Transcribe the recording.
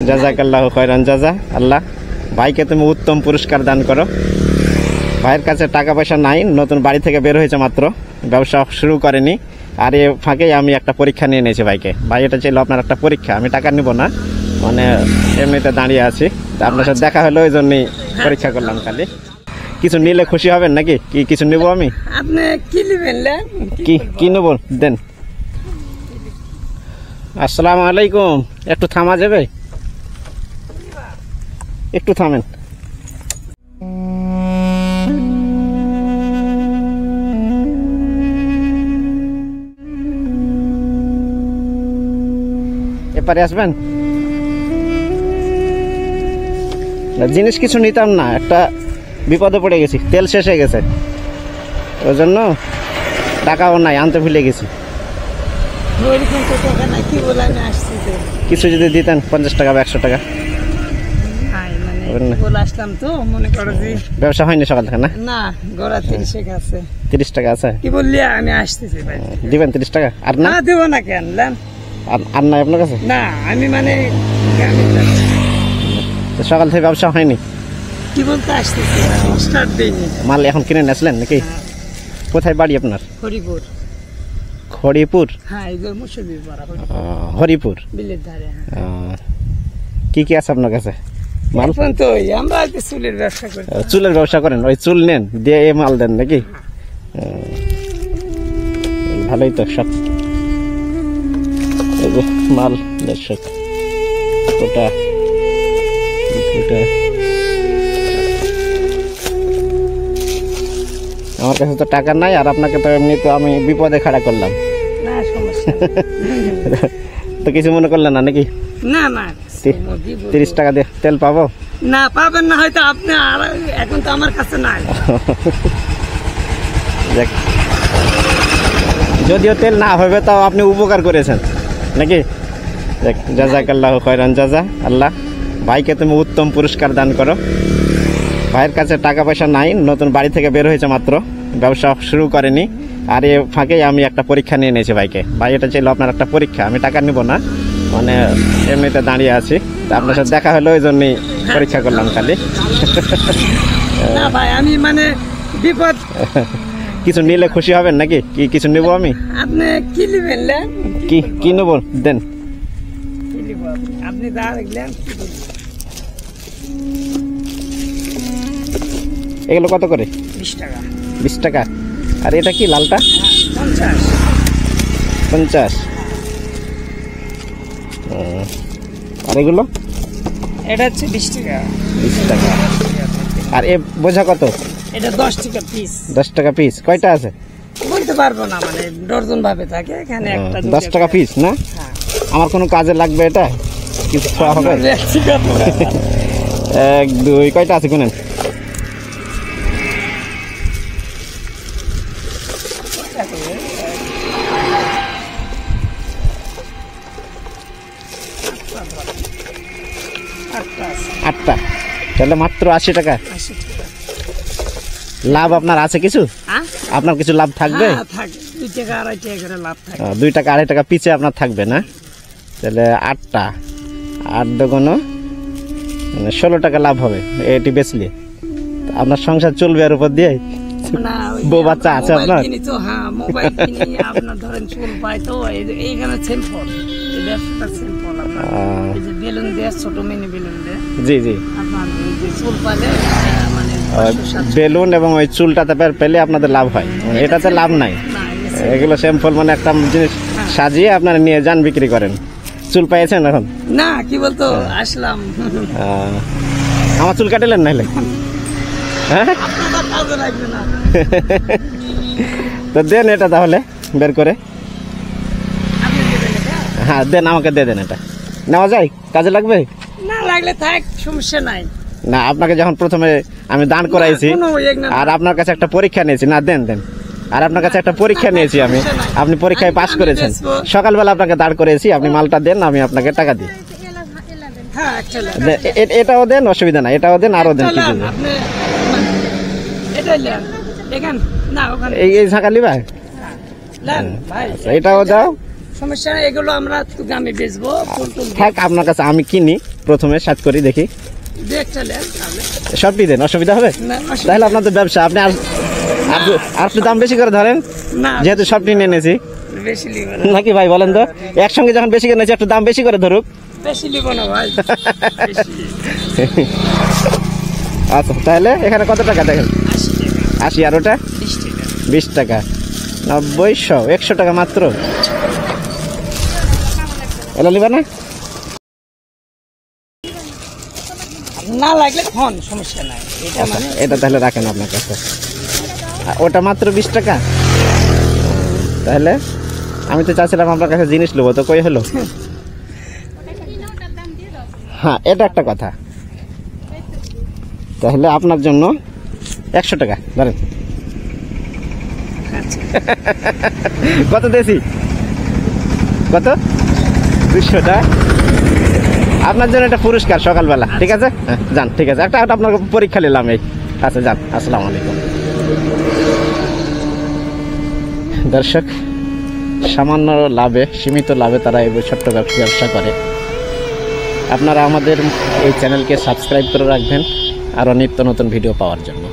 জাযাকাল্লাহু খায়রান জাযা। আল্লাহ ভাইকে তুমি উত্তম পুরস্কার দান করো। ভাইয়ের কাছে টাকা পয়সা নাই, নতুন বাড়ি থেকে বের হয়েছে মাত্র, ব্যবসা শুরু করেনি। আর এ ফাঁকেই আমি একটা পরীক্ষা নিয়ে নিয়েছি ভাইকে। ভাই এটা ছিল আপনার একটা পরীক্ষা, আমি টাকা নিব না, মানে এমনিতে দাঁড়িয়ে আছি, আপনার সাথে দেখা হলো ওই জন্যই পরীক্ষা করলাম। খালি কিছু নিলে খুশি হবেন নাকি? কি কিছু নিব আমি? আপনি কি নেবেন? কি নেব দেন। আসসালামু আলাইকুম। একটু থামা যাবে? একটু থামেন। এপারে আসবেন? জিনিস কিছু নিতাম না, একটা বিপদে পড়ে গেছি, তেল শেষ হয়ে গেছে, ওই জন্য টাকাও নাই, আনতে ভুলে গেছি। কিছু যদি দিতেন, 50 টাকা বা 100 টাকা। ব্যবসা হয়নি সকাল থেকে? না, 30 টাকা আছে। কি বললি? আমি আসতেছি, দিবেন 30 টাকা? আর না দেবো না কেন? আর নাই আপনার কাছে? না, আমি মানে সকাল থেকে ব্যবসা হয়নি। কি বলতে আসতেছি, স্টার্ট দেইনি। মাল এখন কিনে আসলেন নাকি? কোথায় বাড়ি আপনার? হরিপুর। হরিপুর? হ্যাঁ, হরিপুর বিলের ধারে। কি কি আছে আপনার কাছে মাল? তো আমরা চুলের ব্যবসা করি। চুলের ব্যবসা করেন? ওই চুল নেন দিয়ে এই মাল দেন নাকি? ভালোই তো সব মাল। দর্শক ওটা আমার কাছে তো টাকা নাই, আর আপনাকে তো এমনি তো আমি বিপদে খাড়া করলাম। না সমস্যা তো কিছু মনে করলেন না নাকি? না না, 30 টাকা দিয়ে তেল পাবো? না, পাবেন না হয়তো আপনি, এখন তো আমার কাছে নাই। যদিও তেল না হবে তাও আপনি উপকার করেছেন নাকি? জাযাকাল্লাহু খায়রান জাযা। আল্লাহ ভাইকে তুমি উত্তম পুরস্কার দান করো। ভাইয়ের কাছে টাকা পয়সা নাই, নতুন বাড়ি থেকে বের হয়েছে মাত্র, ব্যবসা শুরু করেনি। আর এ ফাঁকেই আমি একটা পরীক্ষা নিয়ে নিয়েছি ভাইকে। ভাই এটা ছিল আপনার একটা পরীক্ষা, আমি টাকা নিব না, মানে এমনিতে দাঁড়িয়ে আছি, আপনার সাথে দেখা হলো ওই জন্যই পরীক্ষা করলাম। খালি না ভাই, আমি মানে বিপদ। কিছু নিলে খুশি হবেন নাকি? কি কিছু নিব আমি? আপনি কি নেবেন? কি নেব দেন। আপনি যা দেখলেন। এগুলো কত করে? 20 টাকা। 20 টাকা। আর এটা কি লালটা? 50। আর এগুলো? এটা হচ্ছে 20 টাকা। 20 টাকা। আর এ বোঝা কত? এটা 10 টাকা পিস। 10 টাকা পিস। কয়টা আছে? বলতে পারবো না, মানে ডজন ভাবে থাকে, এখানে একটা 10 টাকা পিস না? আমার কোনো কাজে লাগবে এটা? কিছু খাওয়া হবে? 1 2 কয়টা আছে গুনেন? আটটা। তাহলে মাত্র 80 টাকা। লাভ আপনার আছে কিছু? আপনার কিছু লাভ থাকবে? 2 টাকা 2.5 টাকা করে লাভ থাকবে। 2 টাকা 2.5 টাকা পিছে আপনার থাকবে না? তাহলে 8টা, 8 দুগুণ 16 টাকা লাভ হবে এটি বেচলে। আপনার সংসার চলবে এর উপর দিয়ে? বউ বাচ্চা আছে আপনার? জি জি, বেলুন এবং ওই চুলটাতে পেলে আপনাদের লাভ হয়, এটাতে লাভ নাই। এগুলো স্যাম্পল, মানে একটা জিনিস সাজিয়ে আপনারা নিয়ে যান, বিক্রি করেন। চুল পাইছেন এখন? না, কি বলতো আসলাম। আমার চুল কাটিলেন নাহলে? তো দেন এটা তাহলে বের করে। হ্যাঁ দেন, আমাকে দিয়ে দেন। এটা নেওয়া যায়? কাজে লাগবে? না লাগলে থাক, সমস্যা নাই। না, আপনাকে যখন প্রথমে আমি দান করাইছি আর আপনার কাছে একটা পরীক্ষা নিয়েছি, না দেন দেন। আর আপনার কাছে একটা পরীক্ষা নিয়েছি আমি, আপনি পরীক্ষায় পাস করেছেন, সকালবেলা আপনাকে দাঁড় করেছি, আপনি মালটা দেন, আমি আপনাকে টাকা দিই। এটাও দেন, অসুবিধা নাই, এটাও দেন, আরো দেন। এই ঝাঁকালি ভাই, এটাও দাও। সমস্যা নেই, এগুলো আমরা গ্রামে বেচবো। থাক, আপনার কাছে আমি কিনি, প্রথমে সাত করি দেখি, দেখ চলে তাহলে সবটি দেন, অসুবিধা হবে? না অসুবিধা তাহলে আপনার তো ব্যবসা, আপনি আর একটু দাম বেশি করে ধরেন, না যেহেতু সবটি নিয়ে এনেছি বেশি লিব না নাকি ভাই বলেন তো? একসঙ্গে যখন বেশি কিনেছি একটু দাম বেশি করে ধরুক। বেশি লিব না ভাই বেশি আচ্ছা তাহলে এখানে কত টাকা দেখেন? 80 টাকা 80, আর ওটা 20 টাকা 20 টাকা, 90, 100, 100 টাকা মাত্র। এলা নিবা না? না লাগলে ফোন সমস্যা নাই এটা আচ্ছা, মানে এটা তাহলে রাখেন আপনার কাছে। আর ওটা মাত্র 20 টাকা। তাহলে আমি তো চাচ্ছিলাম আপনার কাছে জিনিস নেবো, তো কই হলো? হ্যাঁ এটা একটা কথা। তাহলে আপনার জন্য 100 টাকা ধরেন। আচ্ছা কত দিয়েছি? কত? 200 টাকা। আপনার জন্য একটা পুরস্কার সকালবেলা, ঠিক আছে? হ্যাঁ যান, ঠিক আছে, একটা আপনার পরীক্ষা নিলাম এই। আচ্ছা যান, আসসালামু আলাইকুম। দর্শক, সামান্য লাভে, সীমিত লাভে তারা এই ছোট্ট ব্যবসা করে। আপনারা আমাদের এই চ্যানেলকে সাবস্ক্রাইব করে রাখবেন আরও নিত্য নতুন ভিডিও পাওয়ার জন্য।